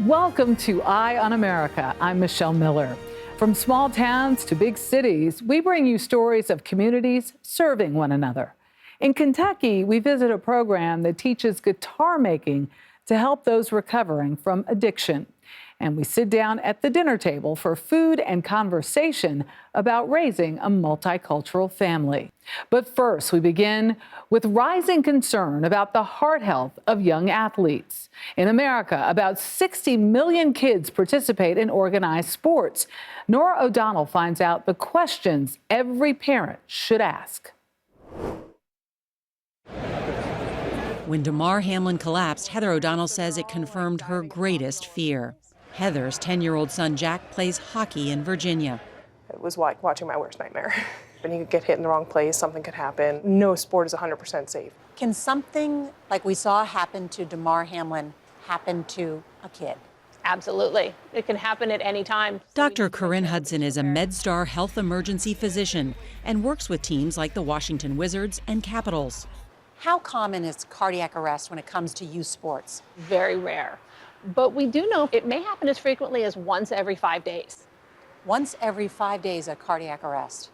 Welcome to Eye on America. I'm Michelle Miller. From small towns to big cities, we bring you stories of communities serving one another. In Kentucky, we visit a program that teaches guitar making to help those recovering from addiction. And we sit down at the dinner table for food and conversation about raising a multicultural family. But first, we begin with rising concern about the heart health of young athletes. In America, about 60 million kids participate in organized sports. Nora O'Donnell finds out the questions every parent should ask. When Damar Hamlin collapsed, Heather O'Donnell says it confirmed her greatest fear. Heather's 10-year-old son, Jack, plays hockey in Virginia. It was like watching my worst nightmare. When you could get hit in the wrong place, something could happen. No sport is 100% safe. Can something like we saw happen to Damar Hamlin happen to a kid? Absolutely. It can happen at any time. Dr. Corinne Hudson is a MedStar health emergency physician and works with teams like the Washington Wizards and Capitals. How common is cardiac arrest when it comes to youth sports? Very rare. But we do know it may happen as frequently as once every 5 days. Once every 5 days, a cardiac arrest.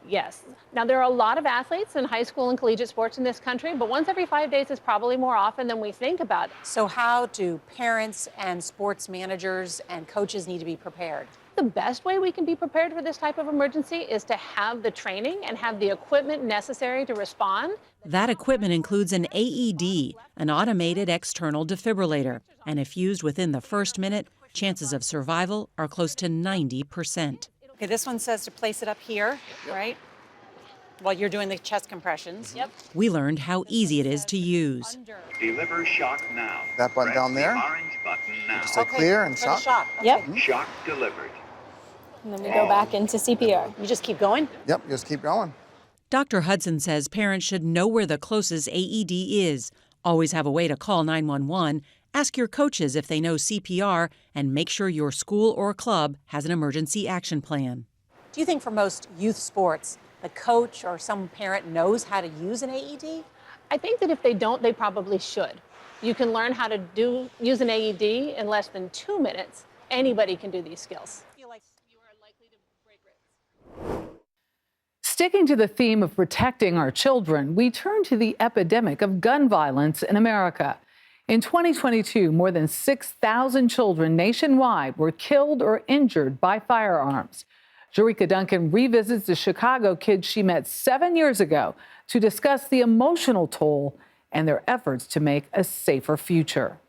Yes. Now, there are a lot of athletes in high school and collegiate sports in this country, but once every 5 days is probably more often than we think about. So how do parents and sports managers and coaches need to be prepared? The best way we can be prepared for this type of emergency is to have the training and have the equipment necessary to respond. That equipment includes an AED, an automated external defibrillator, and if used within the first minute, chances of survival are close to 90%. Okay, this one says to place it up here, right? While you're doing the chest compressions. Yep. We learned how easy it is to use. Deliver shock now. That button down there. The orange button now. Just say clear and shock. Okay. Yep. Shock delivered. And then we go back into CPR. You just keep going? Yep, just keep going. Dr. Hudson says parents should know where the closest AED is, always have a way to call 911, ask your coaches if they know CPR, and make sure your school or club has an emergency action plan. Do you think for most youth sports, the coach or some parent knows how to use an AED? I think that if they don't, they probably should. You can learn how to use an AED in less than 2 minutes. Anybody can do these skills. Sticking to the theme of protecting our children, we turn to the epidemic of gun violence in America. In 2022, more than 6,000 children nationwide were killed or injured by firearms. Jerika Duncan revisits the Chicago kids she met 7 years ago to discuss the emotional toll and their efforts to make a safer future.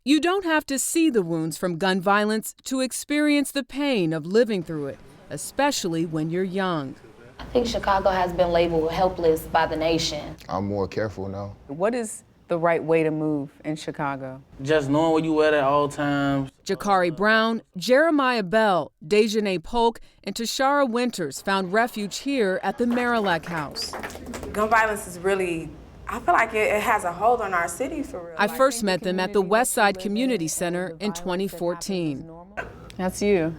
You don't have to see the wounds from gun violence to experience the pain of living through it, especially when you're young. I think Chicago has been labeled helpless by the nation. I'm more careful now. What is the right way to move in Chicago? Just knowing where you at all times. Jakari Brown, Jeremiah Bell, Dejanay Polk, and Tashara Winters found refuge here at the Marillac House. Gun violence is really, I feel like it has a hold on our city for real. I first met them at the Westside Community Center in 2014. That's you.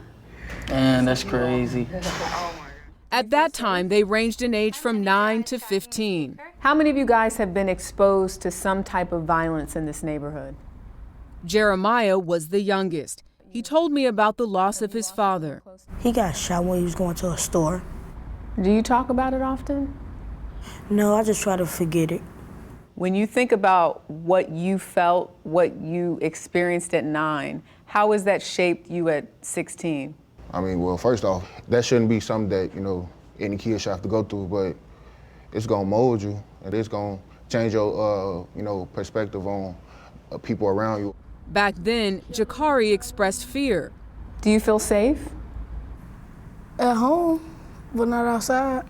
And that's crazy. At that time, they ranged in age from 9 to 15. How many of you guys have been exposed to some type of violence in this neighborhood? Jeremiah was the youngest. He told me about the loss of his father. He got shot when he was going to a store. Do you talk about it often? No, I just try to forget it. When you think about what you felt, what you experienced at 9, how has that shaped you at 16? I mean, well, first off, that shouldn't be something that, any kid should have to go through, but it's gonna mold you, and it's gonna change your, perspective on people around you. Back then, Jakari expressed fear. Do you feel safe? At home, but not outside.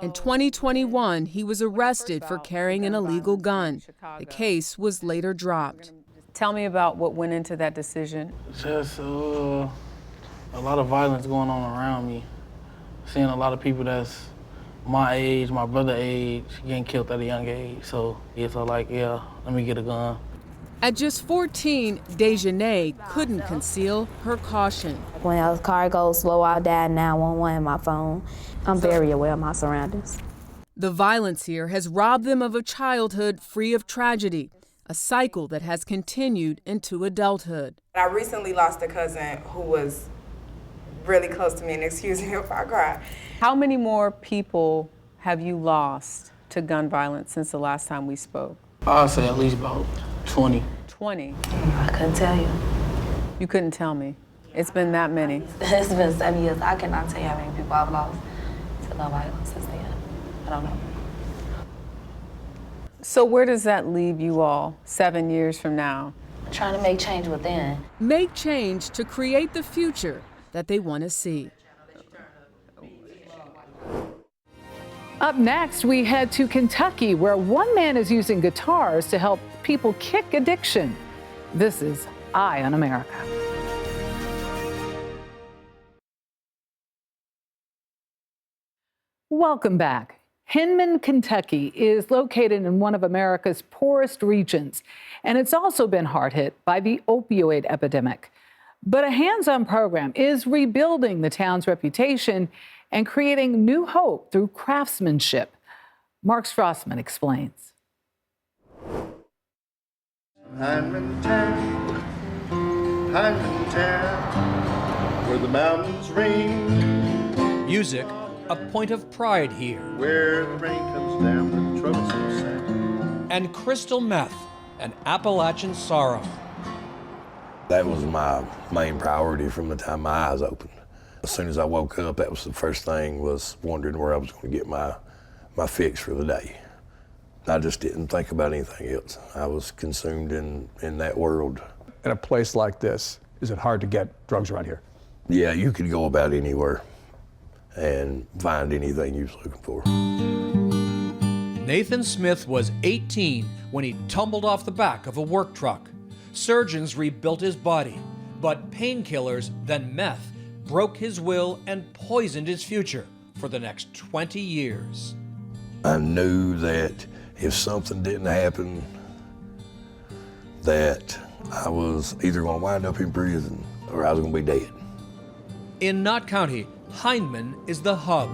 In 2021, he was arrested for carrying an illegal gun. The case was later dropped. Tell me about what went into that decision. Just a lot of violence going on around me. Seeing a lot of people that's my age, my brother's age, getting killed at a young age. So it's like, yeah, let me get a gun. At just 14, Dejanay couldn't conceal her caution. When a car goes slow, I'll dial 911 on my phone. I'm very aware of my surroundings. The violence here has robbed them of a childhood free of tragedy. a cycle that has continued into adulthood. I recently lost a cousin who was really close to me, and excuse me if I cry. How many more people have you lost to gun violence since the last time we spoke? I'll say at least about 20. 20? I couldn't tell you. You couldn't tell me. It's been that many. It's been 7 years. I cannot tell you how many people I've lost to gun violence since then. I don't know. So where does that leave you all 7 years from now? Trying to make change within. Make change to create the future that they want to see. Up next, we head to Kentucky, where one man is using guitars to help people kick addiction. This is Eye on America. Welcome back. Hinman, Kentucky is located in one of America's poorest regions, and it's also been hard hit by the opioid epidemic. But a hands-on program is rebuilding the town's reputation and creating new hope through craftsmanship. Mark Strassman explains. Hinman Town, where the mountains ring. Music, a point of pride here. Where the rain comes down with troublesome sand. And crystal meth, an Appalachian sorrow. That was my main priority from the time my eyes opened. As soon as I woke up, that was the first thing, was wondering where I was going to get my fix for the day. I just didn't think about anything else. I was consumed in that world. In a place like this, is it hard to get drugs around here? Yeah, you could go about anywhere and find anything you was looking for. Nathan Smith was 18 when he tumbled off the back of a work truck. Surgeons rebuilt his body, but painkillers, then meth, broke his will and poisoned his future for the next 20 years. I knew that if something didn't happen, that I was either going to wind up in prison or I was going to be dead. In Knott County, Hindman is the hub.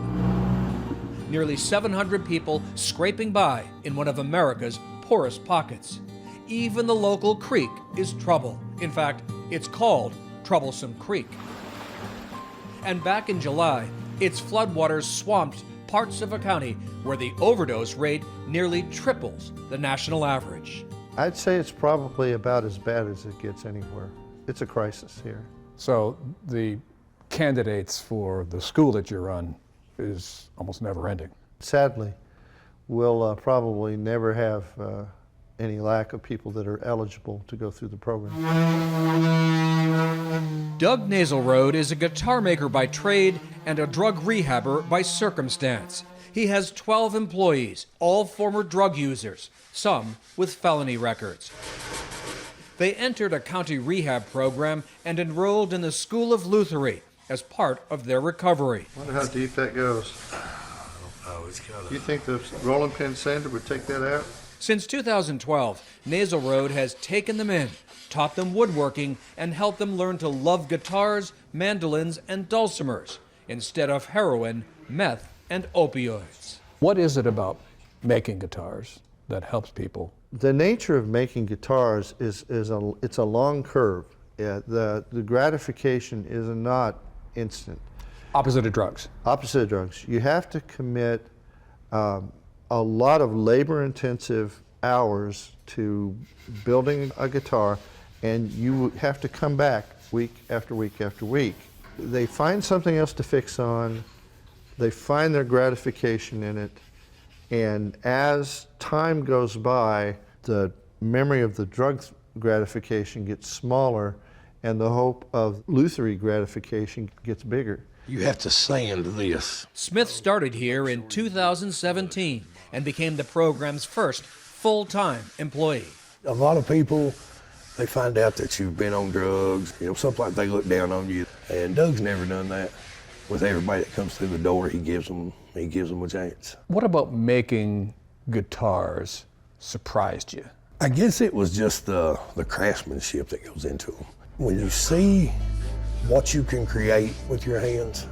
Nearly 700 people scraping by in one of America's poorest pockets. Even the local creek is trouble. In fact, it's called Troublesome Creek. And back in July, its floodwaters swamped parts of a county where the overdose rate nearly triples the national average. I'd say it's probably about as bad as it gets anywhere. It's a crisis here. So the candidates for the school that you run is almost never ending. Sadly, we'll probably never have any lack of people that are eligible to go through the program. Doug Naselroad is a guitar maker by trade and a drug rehabber by circumstance. He has 12 employees, all former drug users, some with felony records. They entered a county rehab program and enrolled in the School of Luthery as part of their recovery. I wonder how deep that goes. You think the rolling pin sander would take that out? Since 2012, Naselroad has taken them in, taught them woodworking, and helped them learn to love guitars, mandolins, and dulcimers instead of heroin, meth, and opioids. What is it about making guitars that helps people? The nature of making guitars is it's a long curve. Yeah, the gratification is not instant. Opposite of drugs. Opposite of drugs. You have to commit a lot of labor-intensive hours to building a guitar, and you have to come back week after week after week. They find something else to fix on, they find their gratification in it, and as time goes by, the memory of the drug gratification gets smaller, and the hope of Luthery gratification gets bigger. You have to sand this. Smith started here in 2017 and became the program's first full-time employee. A lot of people, they find out that you've been on drugs, something like they look down on you. And Doug's never done that. With everybody that comes through the door, he gives them a chance. What about making guitars surprised you? I guess it was just the craftsmanship that goes into them. When you see what you can create with your hands,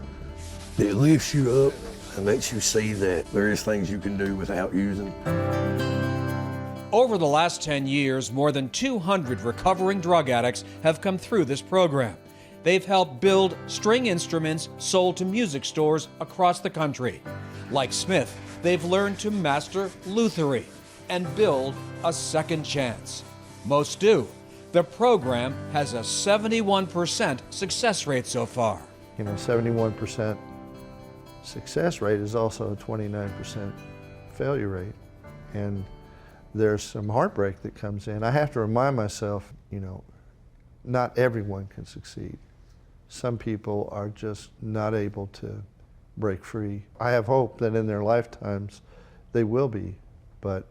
it lifts you up and lets you see that there is things you can do without using. Over the last 10 years, more than 200 recovering drug addicts have come through this program. They've helped build string instruments sold to music stores across the country. Like Smith, they've learned to master lutherie and build a second chance. Most do. The program has a 71% success rate so far. 71% success rate is also a 29% failure rate. And there's some heartbreak that comes in. I have to remind myself, not everyone can succeed. Some people are just not able to break free. I have hope that in their lifetimes they will be, but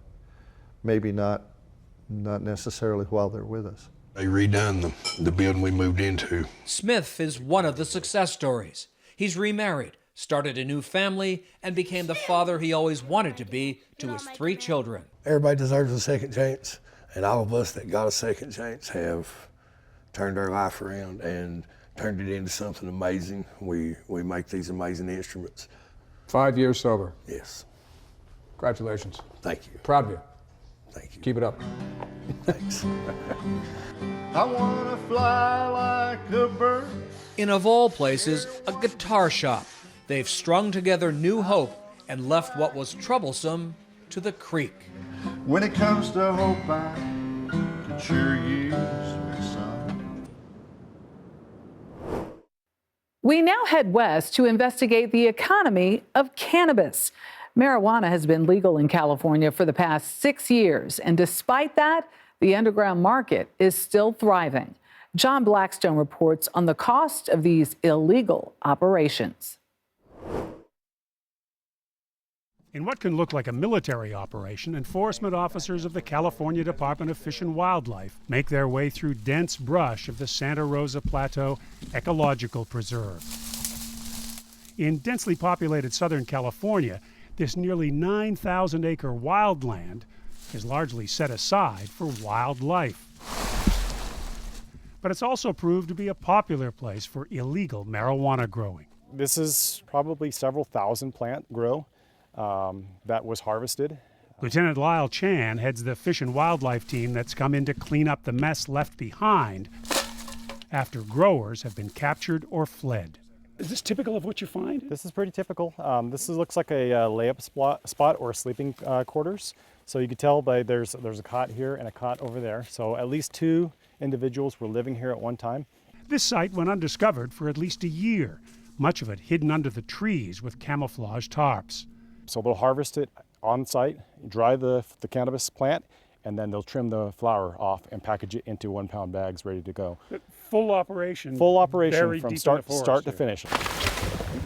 maybe not necessarily while they're with us. They redone the building we moved into. Smith is one of the success stories. He's remarried, started a new family, and became the father he always wanted to be to his 3 children. Everybody deserves a second chance, and all of us that got a second chance have turned our life around and turned it into something amazing. We make these amazing instruments. 5 years sober. Yes. Congratulations. Thank you. Proud of you. Thank you. Keep it up. Thanks. I want to fly like a bird. In, of all places, a guitar shop. They've strung together new hope and left what was troublesome to the creek. When it comes to hope, I can sure use me some. We now head west to investigate the economy of cannabis. Marijuana has been legal in California for the past 6 years, and despite that, the underground market is still thriving. John Blackstone reports on the cost of these illegal operations. In what can look like a military operation, enforcement officers of the California Department of Fish and Wildlife make their way through dense brush of the Santa Rosa Plateau Ecological Preserve. In densely populated Southern California, this nearly 9,000-acre wildland is largely set aside for wildlife. But it's also proved to be a popular place for illegal marijuana growing. This is probably several thousand plant grow that was harvested. Lieutenant Lyle Chan heads the Fish and Wildlife team that's come in to clean up the mess left behind after growers have been captured or fled. Is this typical of what you find? This is pretty typical. This looks like a layup spot or sleeping quarters. So you can tell by there's a cot here and a cot over there. So at least 2 individuals were living here at one time. This site went undiscovered for at least a year, much of it hidden under the trees with camouflage tarps. So they'll harvest it on site, dry the cannabis plant, and then they'll trim the flower off and package it into 1-pound bags ready to go. Full operation. Full operation from start to finish.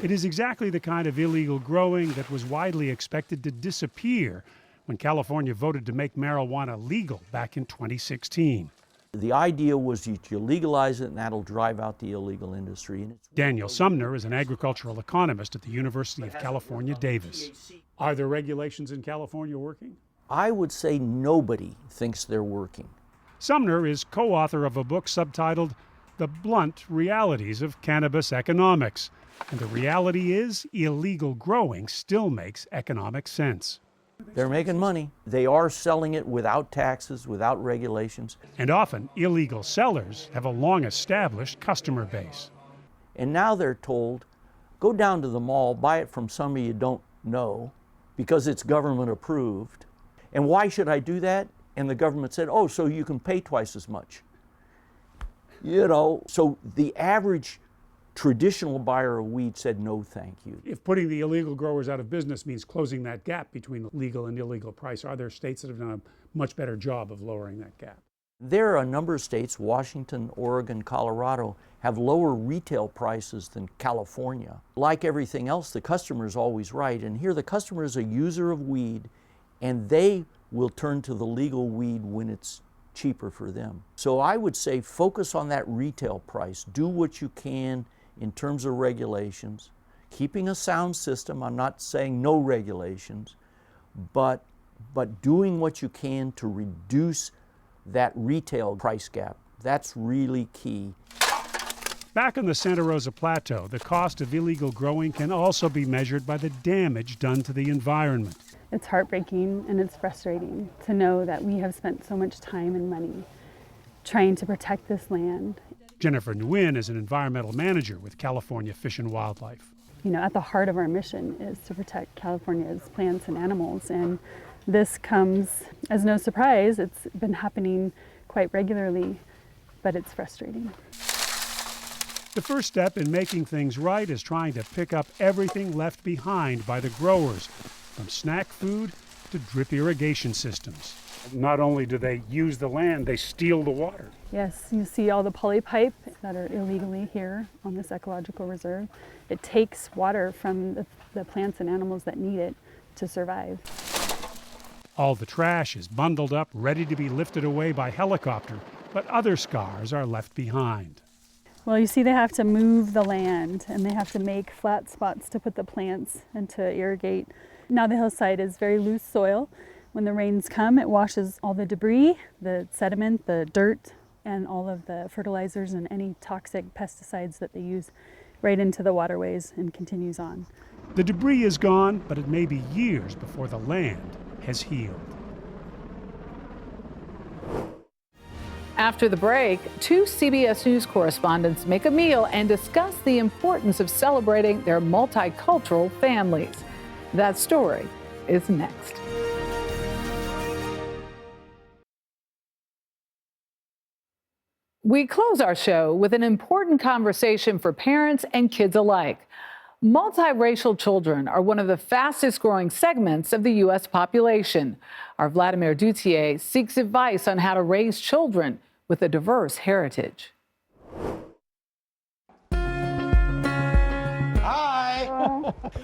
It is exactly the kind of illegal growing that was widely expected to disappear when California voted to make marijuana legal back in 2016. The idea was that you legalize it and that'll drive out the illegal industry. Daniel Sumner is an agricultural economist at the University of California, Davis. Are there regulations in California working? I would say nobody thinks they're working. Sumner is co-author of a book subtitled The Blunt Realities of Cannabis Economics. And the reality is, illegal growing still makes economic sense. They're making money. They are selling it without taxes, without regulations. And often, illegal sellers have a long-established customer base. And now they're told, go down to the mall, buy it from somebody you don't know, because it's government approved. And why should I do that? And the government said, oh, so you can pay twice as much. So the average traditional buyer of weed said no thank you. If putting the illegal growers out of business means closing that gap between the legal and illegal price, are there states that have done a much better job of lowering that gap? There are a number of states, Washington, Oregon, Colorado, have lower retail prices than California. Like everything else, the customer is always right. And here the customer is a user of weed, and they will turn to the legal weed when it's cheaper for them. So I would say focus on that retail price. Do what you can in terms of regulations, keeping a sound system. I'm not saying no regulations, but doing what you can to reduce that retail price gap. That's really key. Back on the Santa Rosa Plateau, the cost of illegal growing can also be measured by the damage done to the environment. It's heartbreaking and it's frustrating to know that we have spent so much time and money trying to protect this land. Jennifer Nguyen is an environmental manager with California Fish and Wildlife. You know, at the heart of our mission is to protect California's plants and animals, and this comes as no surprise. It's been happening quite regularly, but it's frustrating. The first step in making things right is trying to pick up everything left behind by the growers, from snack food to drip irrigation systems. Not only do they use the land, they steal the water. Yes, you see all the polypipe that are illegally here on this ecological reserve. It takes water from the plants and animals that need it to survive. All the trash is bundled up, ready to be lifted away by helicopter, but other scars are left behind. Well, you see they have to move the land and they have to make flat spots to put the plants and to irrigate. Now the hillside is very loose soil. When the rains come, it washes all the debris, the sediment, the dirt, and all of the fertilizers and any toxic pesticides that they use right into the waterways and continues on. The debris is gone, but it may be years before the land has healed. After the break, two CBS News correspondents make a meal and discuss the importance of celebrating their multicultural families. That story is next. We close our show with an important conversation for parents and kids alike. Multiracial children are one of the fastest growing segments of the U.S. population. Our Vladimir Duthier seeks advice on how to raise children with a diverse heritage. Hi!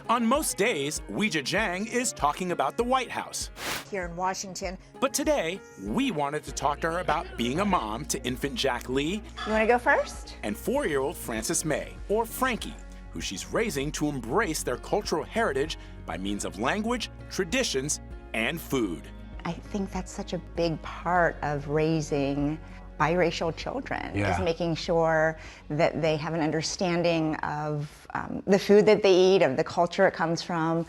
On most days, Weijia Jiang is talking about the White House. Here in Washington. But today, we wanted to talk to her about being a mom to infant Jack Lee. You want to go first? And 4-year-old Frances May, or Frankie, who she's raising to embrace their cultural heritage by means of language, traditions, and food. I think that's such a big part of raising biracial children, is making sure that they have an understanding of the food that they eat, of the culture it comes from.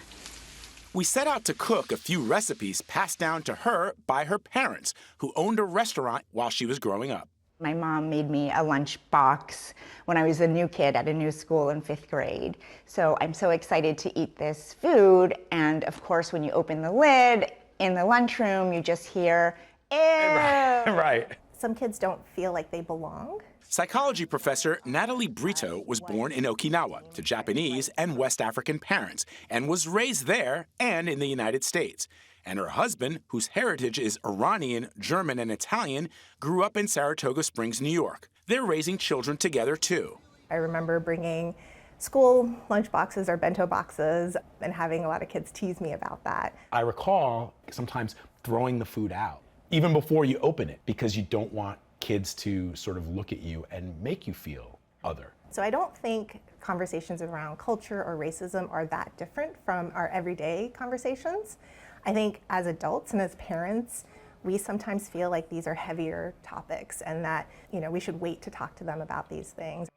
We set out to cook a few recipes passed down to her by her parents, who owned a restaurant while she was growing up. My mom made me a lunch box when I was a new kid at a new school in 5th grade. So I'm so excited to eat this food. And of course, when you open the lid in the lunchroom, you just hear, ew. Right. Some kids don't feel like they belong. Psychology professor Natalie Brito was born in Okinawa to Japanese and West African parents and was raised there and in the United States. And her husband, whose heritage is Iranian, German, and Italian, grew up in Saratoga Springs, New York. They're raising children together, too. I remember bringing school lunch boxes or bento boxes and having a lot of kids tease me about that. I recall sometimes throwing the food out, even before you open it, because you don't want kids to sort of look at you and make you feel other. So I don't think conversations around culture or racism are that different from our everyday conversations. I think as adults and as parents, we sometimes feel like these are heavier topics and that, we should wait to talk to them about these things.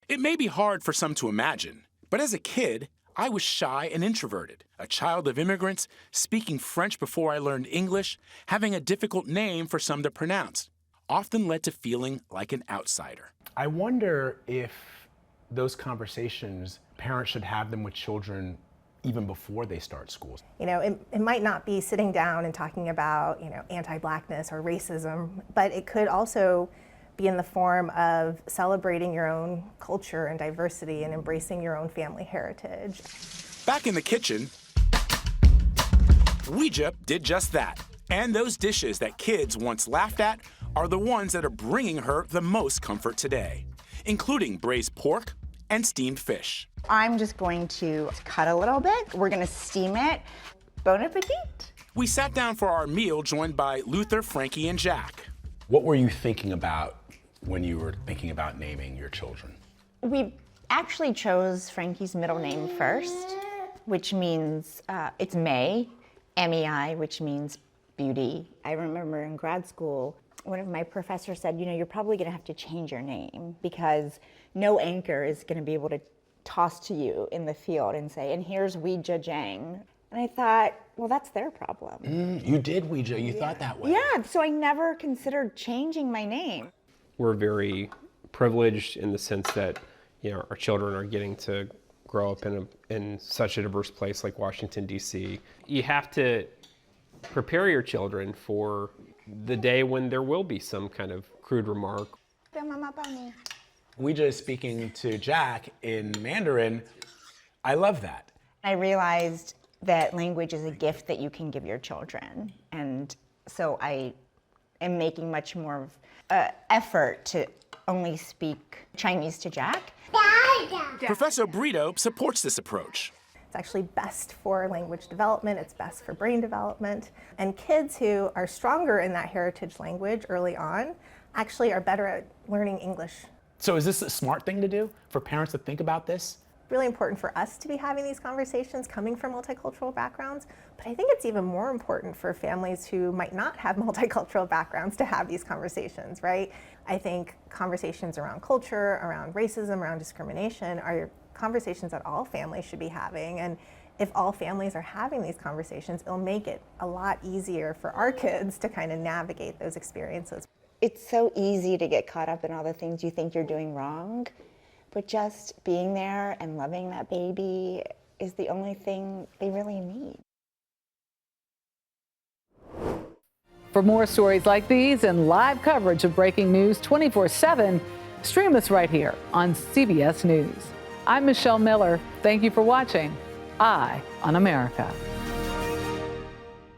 It may be hard for some to imagine, but as a kid, I was shy and introverted, a child of immigrants, speaking French before I learned English, having a difficult name for some to pronounce, often led to feeling like an outsider. I wonder if those conversations, parents should have them with children even before they start school. It might not be sitting down and talking about, anti-Blackness or racism, but it could also be in the form of celebrating your own culture and diversity and embracing your own family heritage. Back in the kitchen, Weijia did just that. And those dishes that kids once laughed at are the ones that are bringing her the most comfort today, including braised pork and steamed fish. I'm just going to cut a little bit. We're going to steam it. Bon appetit. We sat down for our meal joined by Luther, Frankie, and Jack. What were you thinking about when you were thinking about naming your children? We actually chose Frankie's middle name first, which means it's May, M-E-I, which means beauty. I remember in grad school, one of my professors said, you're probably going to have to change your name because no anchor is going to be able to toss to you in the field and say, and here's Ouija Jang. And I thought, well, that's their problem. You did Ouija, you thought that way. Yeah, so I never considered changing my name. We're very privileged in the sense that, you know, our children are getting to grow up in such a diverse place like Washington, D.C. You have to prepare your children for the day when there will be some kind of crude remark. Ouija is speaking to Jack in Mandarin. I love that. I realized that language is a gift that you can give your children. And so I am making much more effort to only speak Chinese to Jack. Professor Brito supports this approach. It's actually best for language development, it's best for brain development. And kids who are stronger in that heritage language early on actually are better at learning English. So is this a smart thing to do for parents to think about this? Really important for us to be having these conversations coming from multicultural backgrounds, but I think it's even more important for families who might not have multicultural backgrounds to have these conversations, right? I think conversations around culture, around racism, around discrimination are conversations that all families should be having, and if all families are having these conversations, it'll make it a lot easier for our kids to kind of navigate those experiences. It's so easy to get caught up in all the things you think you're doing wrong. But just being there and loving that baby is the only thing they really need. For more stories like these and live coverage of breaking news 24/7, stream us right here on CBS News. I'm Michelle Miller. Thank you for watching Eye on America.